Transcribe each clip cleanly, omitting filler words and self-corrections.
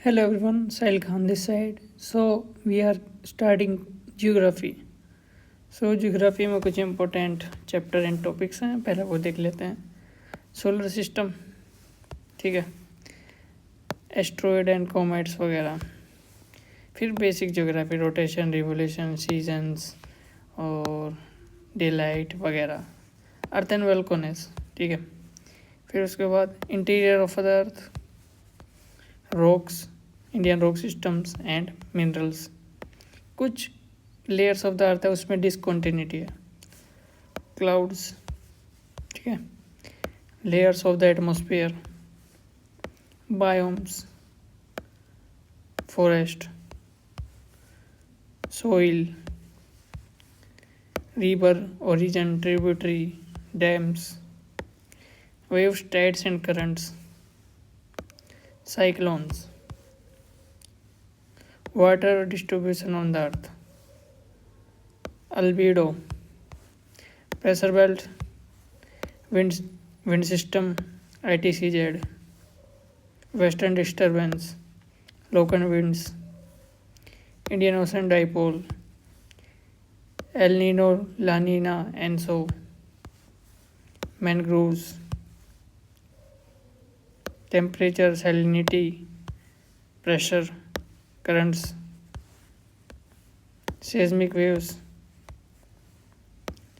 Hello everyone, Sahil Khan this side. So we are starting geography. So geography में कुछ important chapter and topics हैं, पहले वो देख लेते हैं. सोलर सिस्टम, ठीक है, एस्ट्रॉयड एंड कॉमेट्स वगैरह. फिर basic geography, rotation, revolution, seasons और डे लाइट वगैरह, अर्थ एंड वेलकोनेस, ठीक है. फिर उसके बाद interior of the earth, rocks, Indian rock systems and minerals. कुछ लेयर्स ऑफ द अर्थ है उसमें डिसकॉन्टिन्यूटी है. क्लाउड्स, ठीक है, layers of the atmosphere, biomes, forest, soil, river, origin, tributary, dams, waves, tides and currents, cyclones, water distribution on the earth, albedo, pressure belt, wind system, ITCZ, western disturbance, local winds, Indian Ocean dipole, El Nino, La Nina, ENSO, mangroves, temperature, salinity, pressure, currents, seismic waves,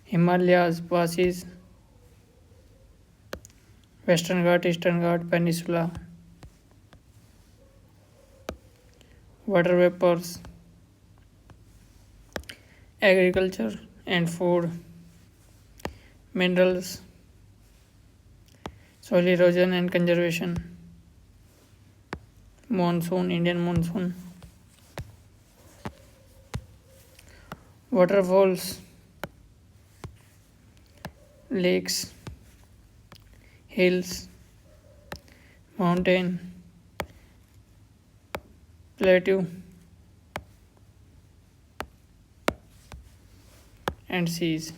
Himalayas, passes, Western Ghat, Eastern Ghat, Peninsula, water vapors, agriculture and food, minerals, soil erosion and conservation, monsoon, Indian monsoon, waterfalls, lakes, hills, mountain, plateau and seas.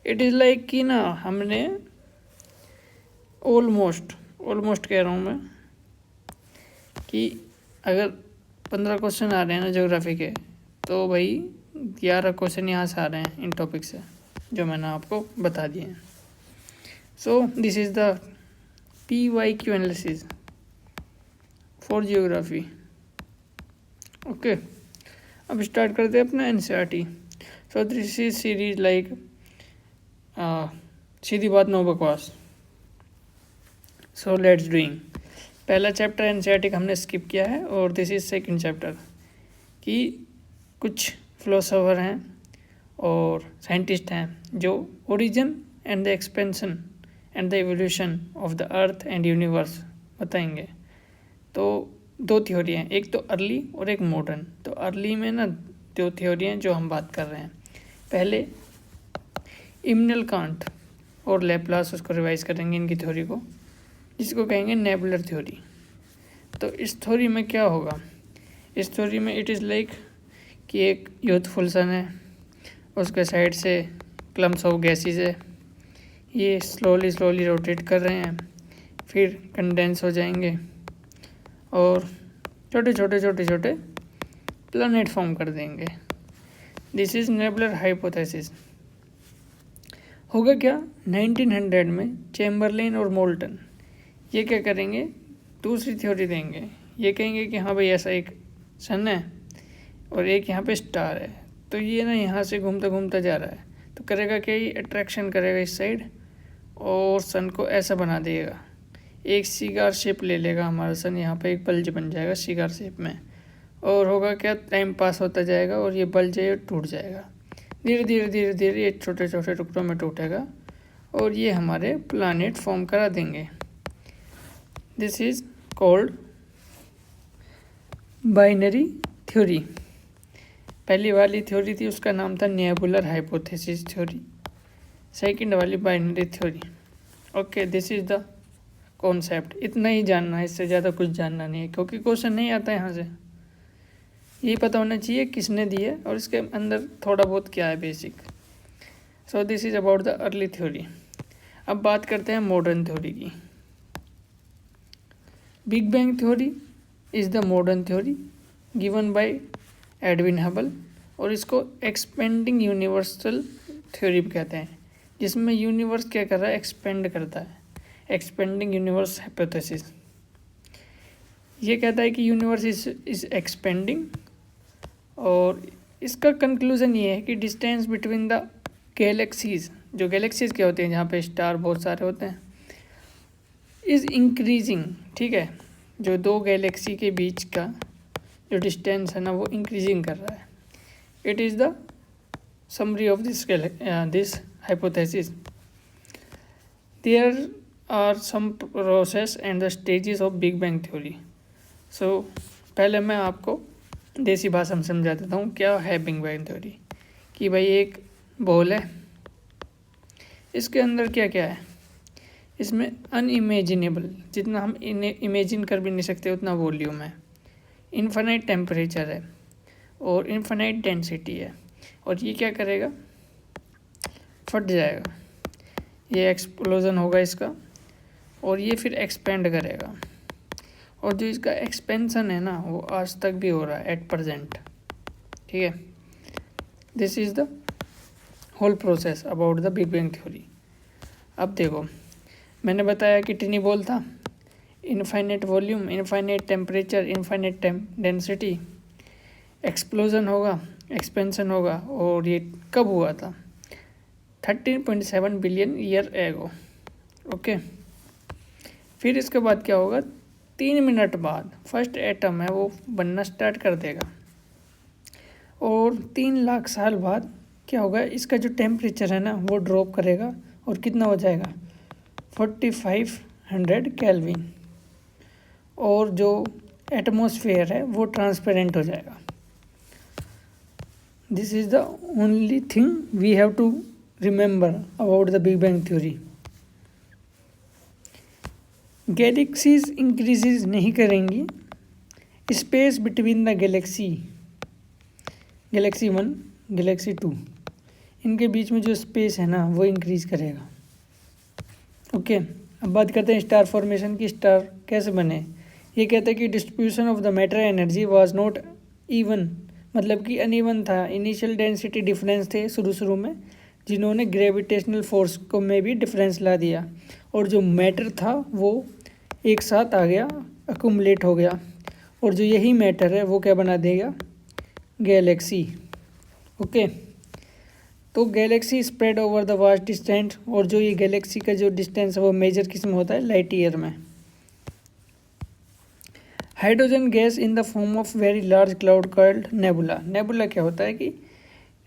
It is like कि ना हमने almost कह रहा हूँ मैं कि अगर 15 question आ रहे हैं ना ज्योग्राफी के, तो भाई 11 क्वेश्चन यहाँ से आ रहे हैं इन टॉपिक से जो मैंने आपको बता दिए हैं. So this is the PYQ analysis for geography. Okay, अब स्टार्ट करते हैं अपना NCERT. So this is series like सीधी बात नो बकवास. So let's doing. पहला चैप्टर NCERT का हमने स्किप किया है और दिस इज सेकंड चैप्टर कि कुछ फिलोसोफर हैं और साइंटिस्ट हैं जो origin and the expansion and the evolution of the earth and universe बताएंगे. तो दो थ्योरी हैं, एक तो अर्ली और एक मॉडर्न. तो अर्ली में ना दो थ्योरी हैं जो हम बात कर रहे हैं. पहले इमनुएल कांट और लैपलास उसको रिवाइज करेंगे इनकी थ्योरी को, जिसको कहेंगे नेबुलर थ्योरी. तो इस थ्योरी में क्या होगा, इस थ्योरी में इट इज़ लाइक कि एक यूथफुल सन है, उसके साइड से क्लम्स ऑफ गैसेस है, ये स्लोली रोटेट कर रहे हैं, फिर कंडेंस हो जाएंगे और छोटे प्लैनेट फॉर्म कर देंगे. This is nebular hypothesis. होगा क्या, 1900 में चैम्बरलेन और मोल्टन ये क्या करेंगे, दूसरी थ्योरी देंगे. ये कहेंगे कि हाँ भाई ऐसा एक सन है और एक यहाँ पे स्टार है, तो ये ना यहाँ से घूमता जा रहा है, तो करेगा क्या, ये अट्रैक्शन करेगा इस साइड और सन को ऐसा बना देगा, एक सिगार शेप ले लेगा हमारा सन, यहाँ पे एक बल्ज बन जाएगा सिगार शेप में. और होगा क्या, टाइम पास होता जाएगा और ये बल्ज है टूट जाएगा. धीरे ये छोटे टुकड़ों में टूटेगा और ये हमारे प्लैनेट फॉर्म करा देंगे. This is called binary theory. पहली वाली थ्योरी थी उसका नाम था नेबुलर हाइपोथेसिस थ्योरी, सेकंड वाली binary theory. Okay, this is the concept. इतना ही जानना है, इससे ज़्यादा कुछ जानना नहीं है क्योंकि क्वेश्चन नहीं आता यहाँ से. यही पता होना चाहिए किसने दी है और इसके अंदर थोड़ा बहुत क्या है basic. So this is about the early theory. अब बात करते हैं मॉडर्न थ्योरी की. Big bang theory is the modern theory given by Edwin Hubble, और इसको एक्सपेंडिंग यूनिवर्सल थ्योरी भी कहते हैं, जिसमें यूनिवर्स क्या कर रहा है, एक्सपेंड करता है, एक्सपेंडिंग यूनिवर्स हाइपोथेसिस। ये कहता है कि यूनिवर्स इज एक्सपेंडिंग, और इसका कंक्लूजन ये है कि डिस्टेंस बिटवीन द गैलेक्सीज, जो गैलेक्सीज क्या होते हैं जहाँ पे स्टार बहुत सारे होते हैं, इज़ इंक्रीजिंग। ठीक है, जो दो गैलेक्सी के बीच का जो डिस्टेंस है ना वो इंक्रीजिंग कर रहा है। It is the summary of this hypothesis. There are some process and the stages of big bang theory. So पहले मैं आपको देसी भाषा में समझा देता हूँ क्या है बिग बैंग थ्योरी। कि भाई एक बॉल है, इसके अंदर क्या क्या है, इसमें अनइमेजिनेबल, जितना हम इन्हें इमेजिन कर भी नहीं सकते उतना वॉल्यूम है, इन्फिनाइट टेम्परेचर है और इन्फिनाइट डेंसिटी है। और ये क्या करेगा, फट जाएगा, ये एक्सप्लोजन होगा इसका, और ये फिर एक्सपेंड करेगा। और जो इसका एक्सपेंशन है ना वो आज तक भी हो रहा है एट प्रेजेंट। ठीक है, this is the whole process about the big bang theory. अब देखो, मैंने बताया कि टिनी बॉल था, infinite volume, infinite temperature, infinite density, explosion होगा, एक्सपेंशन होगा, और ये कब हुआ था, 13.7 बिलियन ईयर एगो। ओके, फिर इसके बाद क्या होगा, 3 मिनट बाद फर्स्ट एटम है वो बनना स्टार्ट कर देगा, और 3 लाख साल बाद क्या होगा, इसका जो टेम्परेचर है ना वो ड्रॉप करेगा, और कितना हो जाएगा, 4500 केल्विन, और जो एटमॉस्फेयर है वो ट्रांसपेरेंट हो जाएगा। This is the only thing we have to remember about the big bang theory. Galaxies increases नहीं करेंगी, space between the galaxy 1, galaxy 2, इनके बीच में जो स्पेस है ना वो इंक्रीज करेगा। ओके, अब बात करते हैं स्टार फॉर्मेशन की, स्टार कैसे बने। ये कहते हैं कि distribution of the matter energy was not even, मतलब कि अनइवन था। इनिशियल डेंसिटी डिफरेंस थे शुरू में, जिन्होंने ग्रेविटेशनल फोर्स को में भी डिफरेंस ला दिया, और जो मैटर था वो एक साथ आ गया, अकुमुलेट हो गया, और जो यही मैटर है वो क्या बना देगा, गैलेक्सी। ओके, तो Galaxy spread over the vast distance, और जो ये गैलेक्सी का जो डिस्टेंस है वो मेजर किस में होता है, लाइट ईयर में। Hydrogen gas in the form of very large cloud called nebula. Nebula क्या होता है कि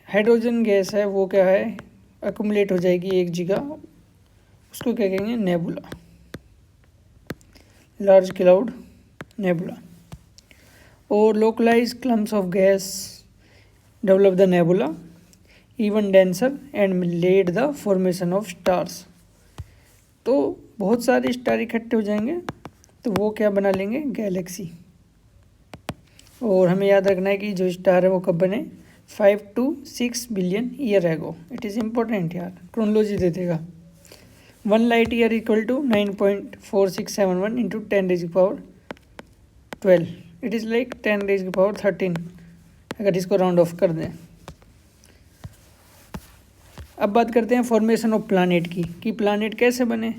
हाइड्रोजन गैस है वो क्या है, अकुमुलेट हो जाएगी एक जगह, उसको क्या कहेंगे, नेबुला, लार्ज क्लाउड नेबुला। और localise clumps of gas develop the nebula even denser and lead the formation of stars। तो बहुत सारे स्टार इकट्ठे हो जाएंगे तो वो क्या बना लेंगे, गैलेक्सी। और हमें याद रखना है कि जो स्टार है वो कब बने, 5 to 6 billion year ago. It is important यार, क्रोनोलॉजी दे देगा। 1 light year equal to 9.4671 into 10⁻12। It is like 10⁻13 अगर इसको राउंड ऑफ कर दें। अब बात करते हैं फॉर्मेशन ऑफ प्लानिट की, कि प्लानिट कैसे बने।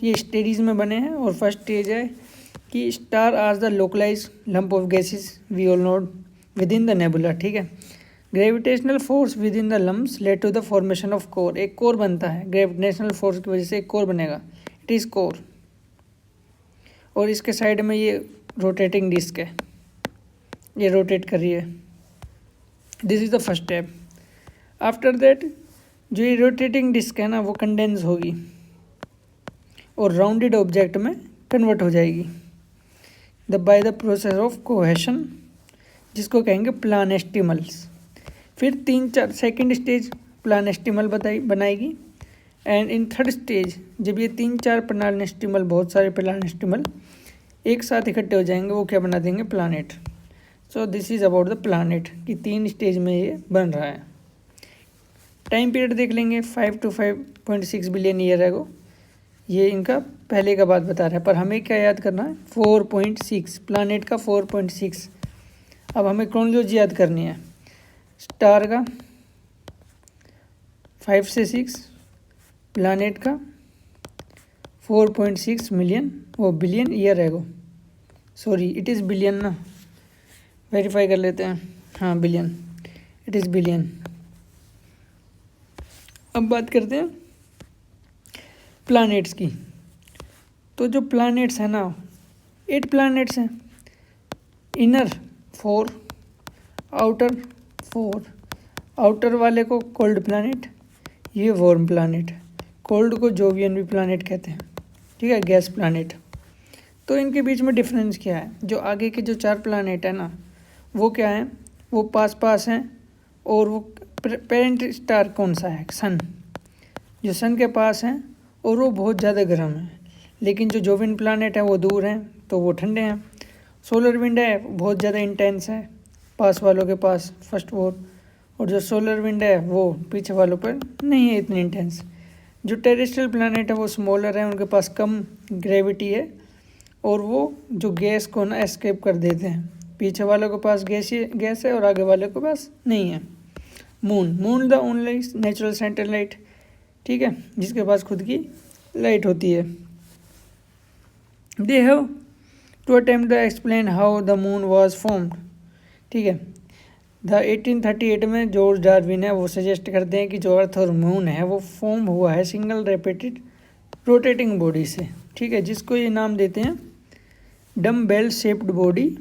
ये स्टेजेस में बने हैं, और फर्स्ट स्टेज है कि star are the localize lump of gases we all know within the nebula. ठीक है, gravitational force within the lumps led to the formation of core. एक कोर बनता है, ग्रेविटेशनल फोर्स की वजह से एक कोर बनेगा, इट इज़ कोर। और इसके साइड में ये रोटेटिंग डिस्क है, ये रोटेट कर रही है। This is the first step. After that जो ये रोटेटिंग डिस्क है ना वो कंडेंस होगी और राउंडेड ऑब्जेक्ट में कन्वर्ट हो जाएगी by the process of cohesion, जिसको कहेंगे प्लानेस्टिमल्स। फिर 3-4 सेकेंड स्टेज प्लानेस्टिमल बनाएगी, एंड इन थर्ड स्टेज जब ये 3-4 प्लानेस्टिमल, बहुत सारे प्लानेस्टिमल एक साथ इकट्ठे हो जाएंगे, वो क्या बना देंगे, planet. So this is about the planet कि 3 स्टेज में ये बन रहा है। टाइम पीरियड देख लेंगे, 5 to 5.6 बिलियन ईयर एगो ये इनका पहले का बात बता रहा है, पर हमें क्या याद करना है 4.6 प्लानेट का 4.6। अब हमें क्रोनोलॉजी याद करनी है। स्टार का 5 से 6, प्लानेट का 4.6 मिलियन वो बिलियन ईयर एगो, सॉरी इट इज़ बिलियन ना, वेरीफाई कर लेते हैं, हाँ बिलियन, इट इज़ बिलियन। अब बात करते हैं प्लैनेट्स की। तो जो प्लैनेट्स हैं ना 8 प्लैनेट्स हैं, इनर 4, आउटर 4। आउटर वाले को कोल्ड प्लैनेट, ये वार्म प्लैनेट, कोल्ड को जोवियन भी प्लैनेट कहते हैं, ठीक है, गैस प्लैनेट। तो इनके बीच में डिफरेंस क्या है? जो आगे के जो 4 प्लैनेट है ना वो क्या है, वो पास पास हैं, और वो पेरेंट स्टार कौन सा है, सन, जो सन के पास हैं और वो बहुत ज़्यादा गर्म है। लेकिन जो जोवियन प्लैनेट है वो दूर हैं तो वो ठंडे हैं। सोलर विंड है बहुत ज़्यादा इंटेंस है पास वालों के पास, फर्स्ट वोर, और जो सोलर विंड है वो पीछे वालों पर नहीं है इतनी इंटेंस। जो टेरेस्ट्रियल प्लैनेट है वो स्मॉलर है, उनके पास कम ग्रेविटी है और वो जो गैस को ना एस्केप कर देते हैं। पीछे वालों के पास गैस है और आगे वाले के पास नहीं है। Moon the only natural satellite, ठीक है, जिसके पास खुद की लाइट होती है। They have to attempt the explain how the moon was formed, ठीक है। द 1838 में जॉर्ज डार्विन है वो सजेस्ट करते हैं कि जो अर्थ और मून है वो फॉर्म हुआ है सिंगल रेपिटेड रोटेटिंग बॉडी से, ठीक है, जिसको ये नाम देते हैं डम बेल शेप्ड बॉडी।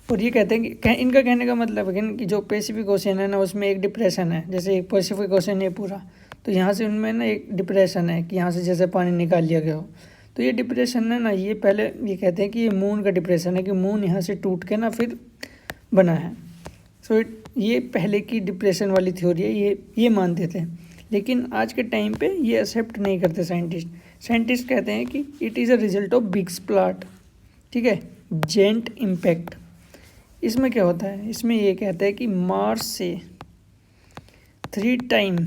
और ये कहते हैं कि इनका कहने का मतलब है कि जो पैसिफिक ओशन है ना उसमें एक डिप्रेशन है, जैसे एक पैसिफिक ओशन है पूरा, तो यहाँ से उनमें ना एक डिप्रेशन है कि यहाँ से जैसे पानी निकाल लिया गया हो। तो ये डिप्रेशन है ना, ये पहले ये कहते हैं कि ये मून का डिप्रेशन है कि मून यहाँ से टूट के ना फिर बना है। सो ये पहले की डिप्रेशन वाली थ्योरी है, ये मानते थे। लेकिन आज के टाइम पे ये एक्सेप्ट नहीं करते साइंटिस्ट कहते हैं कि it is a result of big splat, ठीक है, जेंट इम्पैक्ट। इसमें क्या होता है, इसमें ये कहता है कि मार्स से 3 टाइम,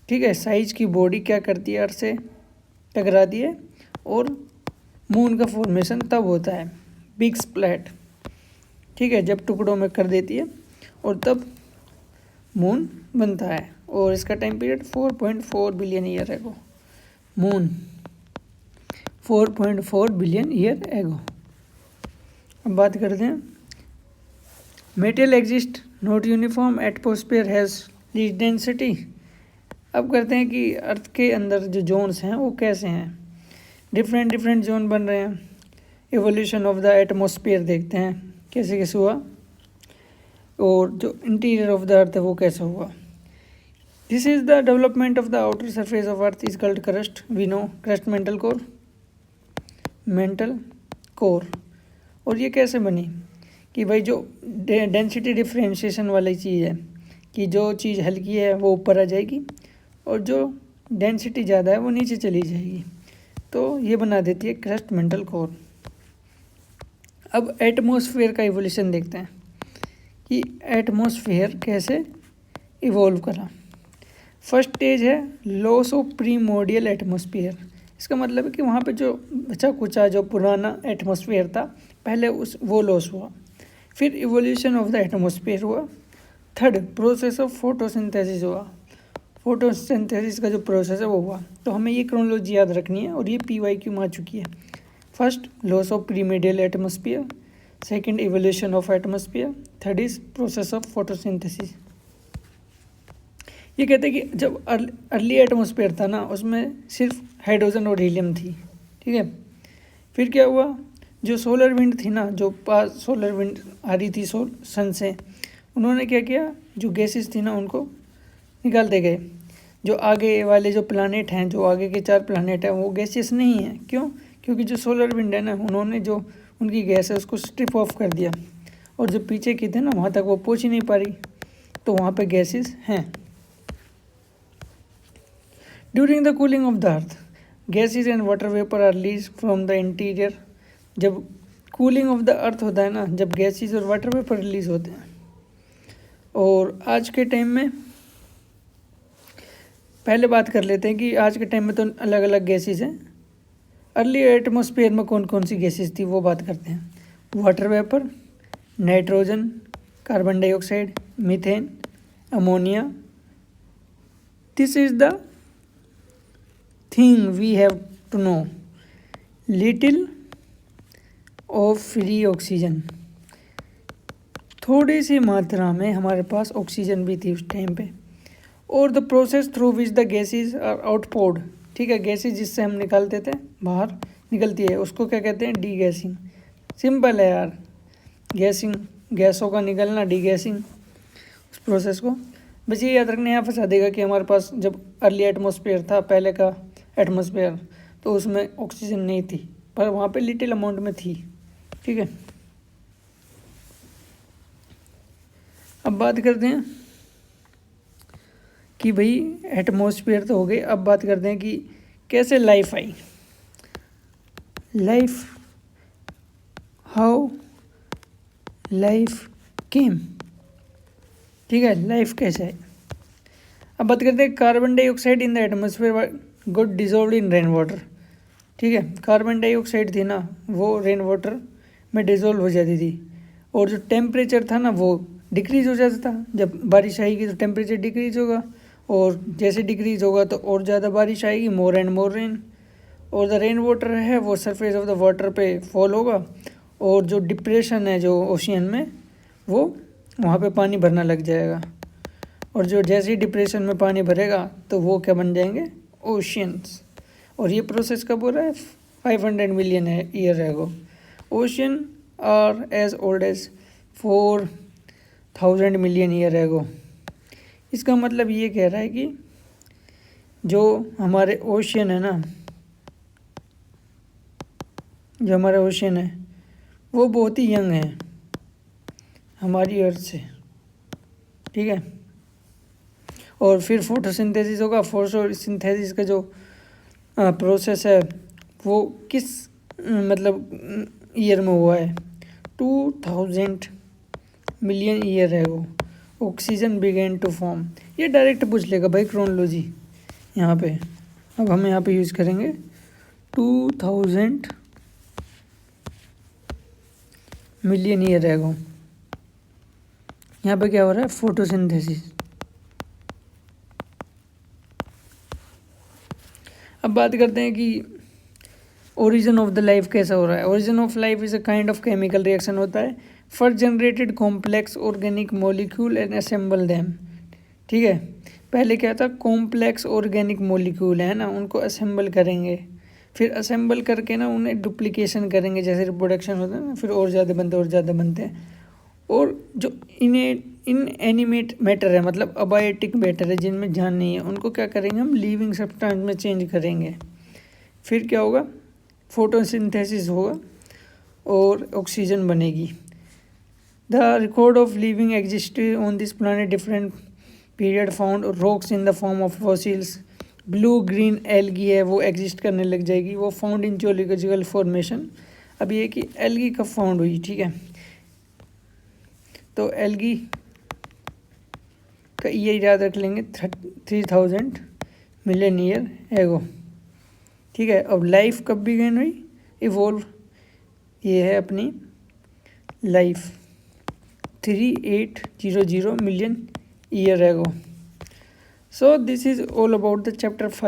ठीक है, साइज की बॉडी क्या करती है, अर्थ से टकराती है और मून का फॉर्मेशन तब होता है बिग स्प्लैट, ठीक है, जब टुकड़ों में कर देती है और तब मून बनता है। और इसका टाइम पीरियड 4.4 बिलियन ईयर एगो, मून 4.4 बिलियन ईयर एगो। अब बात करते हैं metal exist not uniform atmosphere has least density. अब करते हैं कि अर्थ के अंदर जो जोन्स हैं वो कैसे हैं, डिफरेंट जोन बन रहे हैं। एवोल्यूशन ऑफ द एटमॉस्फेयर देखते हैं कैसे कैसे हुआ, और जो इंटीरियर ऑफ द अर्थ है वो कैसे हुआ। This is the development of the outer surface of earth is called crust, we know crust mantle core. और ये कैसे बनी कि भाई जो डेंसिटी डिफरेंशिएशन वाली चीज़ है कि जो चीज़ हल्की है वो ऊपर आ जाएगी और जो डेंसिटी ज़्यादा है वो नीचे चली जाएगी, तो ये बना देती है क्रस्ट मेंटल कोर। अब एटमॉस्फेयर का इवोल्यूशन देखते हैं कि एटमॉस्फेयर कैसे इवोल्व करा। फर्स्ट स्टेज है लॉस ऑफ प्रीमोर्डियल एटमॉस्फेयर। इसका मतलब है कि वहाँ पे जो बचा कुचा जो पुराना एटमॉस्फेयर था पहले वो लॉस हुआ। फिर इवोल्यूशन ऑफ द एटमॉस्फेयर हुआ। थर्ड प्रोसेस ऑफ फोटोसिंथेसिस हुआ, फोटोसिंथेसिस का जो प्रोसेस है वो हुआ। तो हमें ये क्रोनोलॉजी याद रखनी है और ये PYQ में आ चुकी है। First loss of primordial atmosphere, second evolution of atmosphere, third is process of photosynthesis. ये कहते हैं कि जब अर्ली एटमॉस्फेयर था ना उसमें सिर्फ हाइड्रोजन और हीलियम थी, ठीक है। फिर क्या हुआ, जो सोलर विंड थी ना, जो पास सोलर विंड आ रही थी सन से, उन्होंने क्या किया, जो गैसेस थी ना उनको निकालते गए। जो आगे वाले जो प्लानेट हैं, जो आगे के 4 प्लानेट हैं वो गैसेस नहीं हैं। क्यों? क्योंकि जो सोलर विंड है ना उन्होंने जो उनकी गैस है उसको स्ट्रिप ऑफ कर दिया और जो पीछे की थे ना वहाँ तक वो पहुँच ही नहीं पा रही, तो वहाँ पे गैसेस हैं। During the cooling of the earth gases and water vapour are release from the interior. जब कूलिंग ऑफ द अर्थ होता है ना, जब गैसेस और वाटर वेपर रिलीज होते हैं। और आज के टाइम में पहले बात कर लेते हैं कि आज के टाइम में तो अलग अलग गैसेस हैं, अर्ली एटमॉस्फेयर में कौन कौन सी गैसेस थी वो बात करते हैं। Water vapour, nitrogen, carbon dioxide, methane, ammonia. This is the thing we have to know. Little of free oxygen, थोड़ी सी मात्रा में हमारे पास ऑक्सीजन भी थी उस टाइम पे। और the process through which the gases are outpoured, ठीक है, गैसेज जिससे हम निकालते थे बाहर निकलती है उसको क्या कहते हैं, डी गैसिंग। सिंपल है यार, गैसिंग, गैसों का निकलना, डी गैसिंग, उस प्रोसेस को बस ये याद रखना। यहाँ फंसा देगा कि हमारे पास जब अर्ली एटमॉस्फेयर था, पहले का एटमॉस्फेयर, तो उसमें ऑक्सीजन नहीं थी, पर वहाँ पे लिटिल अमाउंट में थी, ठीक है। अब बात करते हैं कि भाई एटमॉस्फेयर तो हो गए, अब बात करते हैं कि कैसे लाइफ आई। लाइफ, हाउ लाइफ केम, ठीक है, लाइफ कैसे है। अब बात करते हैं carbon dioxide in the atmosphere got dissolved in rain water, ठीक है। कार्बन डाइऑक्साइड थी ना, वो रेन वाटर में डिजोल्व हो जाती थी, और जो टेम्परेचर था ना वो डिक्रीज हो जाता था। जब बारिश आएगी तो टेम्परेचर डिक्रीज होगा, और जैसे डिक्रीज होगा तो और ज़्यादा बारिश आएगी, मोर एंड मोर रेन। और द रेन वाटर है वो सरफेस ऑफ द वाटर पे फॉल होगा, और जो डिप्रेशन है जो ओशियन में, वो वहाँ पे पानी भरना लग जाएगा। और जो जैसे ही डिप्रेशन में पानी भरेगा तो वो क्या बन जाएंगे, ओशियंस। और ये प्रोसेस कब हो रहा है, 500 million year ago. Ocean are as old as 4000 million year ago. इसका मतलब ये कह रहा है कि जो हमारे ओशियन है ना, जो हमारा ओशियन है वो बहुत ही यंग है हमारी अर्थ से, ठीक है। और फिर फोटोसिंथेसिस होगा। फोटोसिंथेसिस का जो प्रोसेस है वो किस मतलब ईयर में हुआ है, 2000 मिलियन ईयर है वो। ऑक्सीजन बिगेन टू फॉर्म, ये डायरेक्ट पूछ लेगा भाई क्रोनोलॉजी यहाँ पे। अब हम यहाँ पे यूज़ करेंगे 2000 मिलियन ईयर एगो। यहाँ पे क्या हो रहा है, फोटोसिंथेसिस। अब बात करते हैं कि ओरिजिन ऑफ द लाइफ कैसा हो रहा है। Origin of life is a kind of chemical reaction होता है। First generated complex organic molecule and assemble them, ठीक है। पहले क्या था, कॉम्प्लेक्स ऑर्गेनिक मॉलिक्यूल है ना, उनको असेंबल करेंगे, फिर असेंबल करके ना उन्हें डुप्लीकेशन करेंगे, जैसे रिप्रोडक्शन होता है ना, फिर और ज़्यादा बनते हैं। और जो इन एनिमेट मैटर है, मतलब अबायोटिक मैटर है, जिनमें जान नहीं है, उनको क्या करेंगे हम, लिविंग सब्सटेंस में चेंज करेंगे। फिर क्या होगा, फोटोसिंथेसिस होगा और ऑक्सीजन बनेगी। The record of living exist on this planet different period found rocks in the form of fossils. Blue green algae है वो एग्जिस्ट करने लग जाएगी, वो फाउंड इन जियोलॉजिकल फॉर्मेशन। अब ये कि एल्गी कब फाउंड हुई, ठीक है, तो एल्गी का ये याद रख लेंगे, 3000 मिलियन ईयर एगो, ठीक है। अब लाइफ कब बिगिन हुई, इवॉल्व, ये है अपनी लाइफ 3800 मिलियन ईयर एगो। सो this is all about the chapter first.